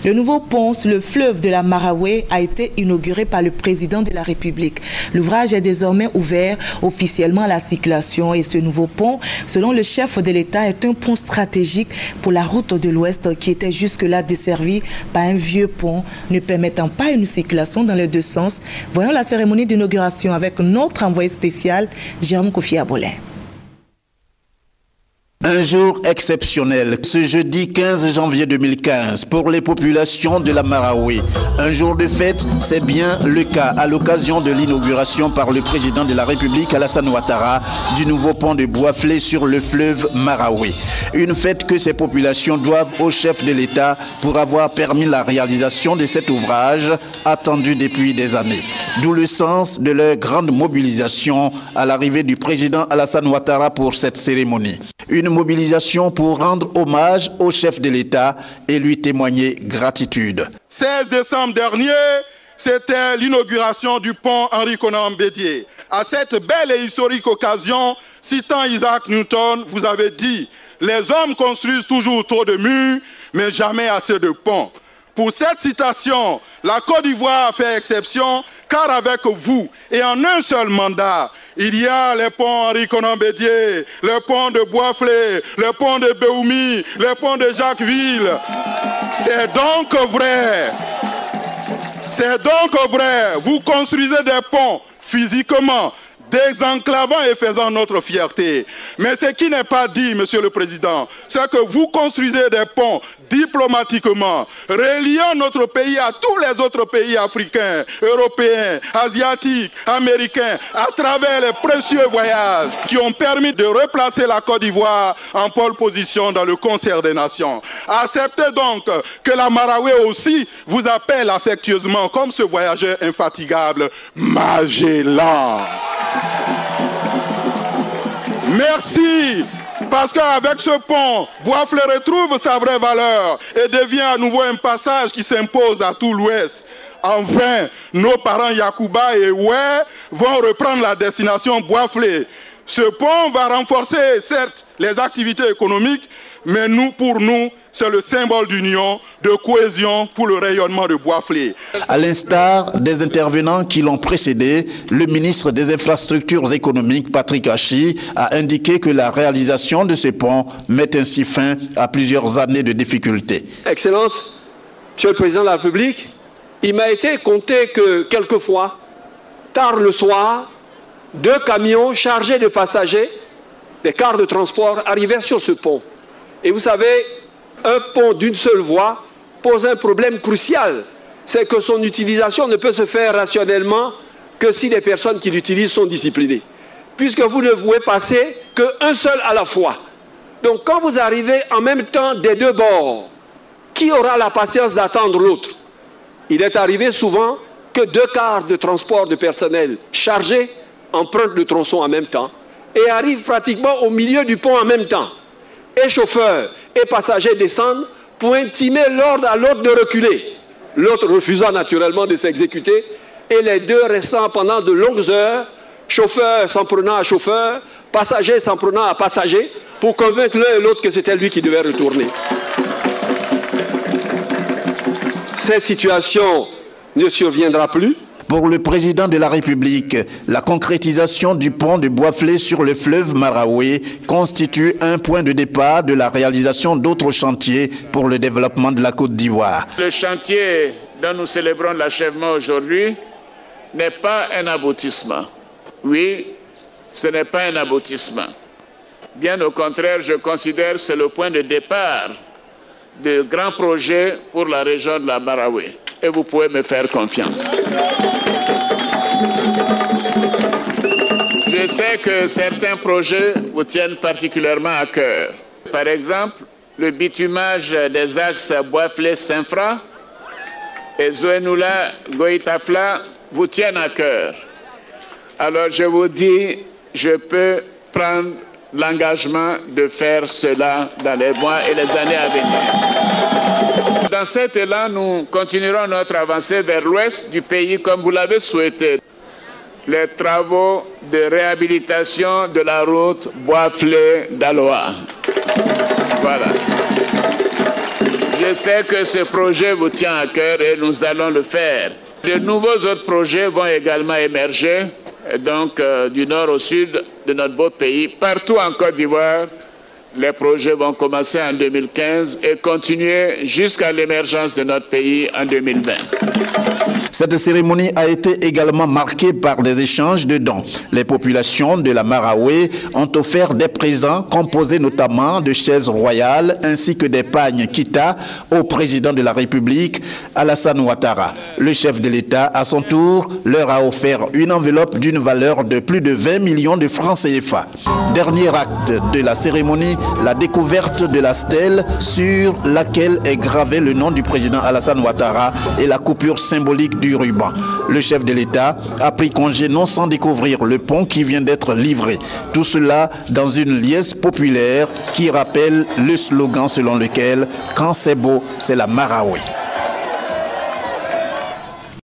Le nouveau pont sur le fleuve de la Marawe a été inauguré par le président de la République. L'ouvrage est désormais ouvert officiellement à la circulation et ce nouveau pont, selon le chef de l'État, est un pont stratégique pour la route de l'Ouest qui était jusque-là desservie par un vieux pont ne permettant pas une circulation dans les deux sens. Voyons la cérémonie d'inauguration avec notre envoyé spécial, Jérôme Kofi Abolin. Un jour exceptionnel, ce jeudi 15 janvier 2015, pour les populations de la Marawe. Un jour de fête, c'est bien le cas à l'occasion de l'inauguration par le président de la République, Alassane Ouattara, du nouveau pont de Boisflé sur le fleuve Marawe. Une fête que ces populations doivent au chef de l'État pour avoir permis la réalisation de cet ouvrage attendu depuis des années. D'où le sens de leur grande mobilisation à l'arrivée du président Alassane Ouattara pour cette cérémonie. Une mobilisation pour rendre hommage au chef de l'État et lui témoigner gratitude. 16 décembre dernier, c'était l'inauguration du pont Henri Konan Bédié. À cette belle et historique occasion, citant Isaac Newton, vous avez dit « Les hommes construisent toujours trop de murs, mais jamais assez de ponts ». Pour cette citation, la Côte d'Ivoire a fait exception, car avec vous et en un seul mandat, il y a les ponts Henri Konan Bédié, le pont de Boisflé, le pont de Béoumi, le pont de Jacquesville. C'est donc vrai. C'est donc vrai. Vous construisez des ponts physiquement, désenclavant et faisant notre fierté. Mais ce qui n'est pas dit, Monsieur le Président, c'est que vous construisez des ponts diplomatiquement, reliant notre pays à tous les autres pays africains, européens, asiatiques, américains, à travers les précieux voyages qui ont permis de replacer la Côte d'Ivoire en pole position dans le concert des nations. Acceptez donc que la Marawe aussi vous appelle affectueusement, comme ce voyageur infatigable, Magellan. Merci, parce qu'avec ce pont, Boisflé retrouve sa vraie valeur et devient à nouveau un passage qui s'impose à tout l'Ouest. Enfin, nos parents Yacouba et Oué vont reprendre la destination Boisflé. Ce pont va renforcer, certes, les activités économiques, mais pour nous, c'est le symbole d'union, de cohésion pour le rayonnement de Boisflé. À l'instar des intervenants qui l'ont précédé, le ministre des Infrastructures économiques, Patrick Hachi, a indiqué que la réalisation de ce pont met ainsi fin à plusieurs années de difficultés. Excellence, Monsieur le Président de la République, il m'a été compté que quelquefois, tard le soir, 2 camions chargés de passagers, des cars de transport, arrivaient sur ce pont. Et vous savez, un pont d'une seule voie pose un problème crucial. C'est que son utilisation ne peut se faire rationnellement que si les personnes qui l'utilisent sont disciplinées. Puisque vous ne pouvez passer qu'un seul à la fois. Donc quand vous arrivez en même temps des deux bords, qui aura la patience d'attendre l'autre? Il est arrivé souvent que 2 cars de transport de personnel chargés empruntent le tronçon en même temps et arrivent pratiquement au milieu du pont en même temps. Et chauffeurs et passagers descendent pour intimer l'ordre à l'autre de reculer. L'autre refusant naturellement de s'exécuter et les deux restant pendant de longues heures, chauffeur s'en prenant à chauffeur, passager s'en prenant à passager, pour convaincre l'un et l'autre que c'était lui qui devait retourner. Cette situation ne surviendra plus. Pour le président de la République, la concrétisation du pont de Boisflé sur le fleuve Marawe constitue un point de départ de la réalisation d'autres chantiers pour le développement de la Côte d'Ivoire. Le chantier dont nous célébrons l'achèvement aujourd'hui n'est pas un aboutissement. Oui, ce n'est pas un aboutissement. Bien au contraire, je considère que c'est le point de départ de grands projets pour la région de la Marawe. Et vous pouvez me faire confiance. Je sais que certains projets vous tiennent particulièrement à cœur. Par exemple, le bitumage des axes Boisflé-Saint-Fra et Zouenoula-Goïtafla vous tiennent à cœur. Alors je vous dis, je peux prendre l'engagement de faire cela dans les mois et les années à venir. Dans cet élan, nous continuerons notre avancée vers l'ouest du pays comme vous l'avez souhaité. Les travaux de réhabilitation de la route Boisflé-Daloa. Voilà. Je Je sais que ce projet vous tient à cœur et nous allons le faire. De nouveaux autres projets vont également émerger, donc du nord au sud de notre beau pays. Partout en Côte d'Ivoire, les projets vont commencer en 2015 et continuer jusqu'à l'émergence de notre pays en 2020. Cette cérémonie a été également marquée par des échanges de dons. Les populations de la Maraoué ont offert des présents composés notamment de chaises royales ainsi que des pagnes Kita au président de la République, Alassane Ouattara. Le chef de l'État, à son tour, leur a offert une enveloppe d'une valeur de plus de 20 millions de francs CFA. Dernier acte de la cérémonie, la découverte de la stèle sur laquelle est gravé le nom du président Alassane Ouattara et la coupure symbolique du ruban. Le chef de l'État a pris congé non sans découvrir le pont qui vient d'être livré. Tout cela dans une liesse populaire qui rappelle le slogan selon lequel « Quand c'est beau, c'est la Maraoué ».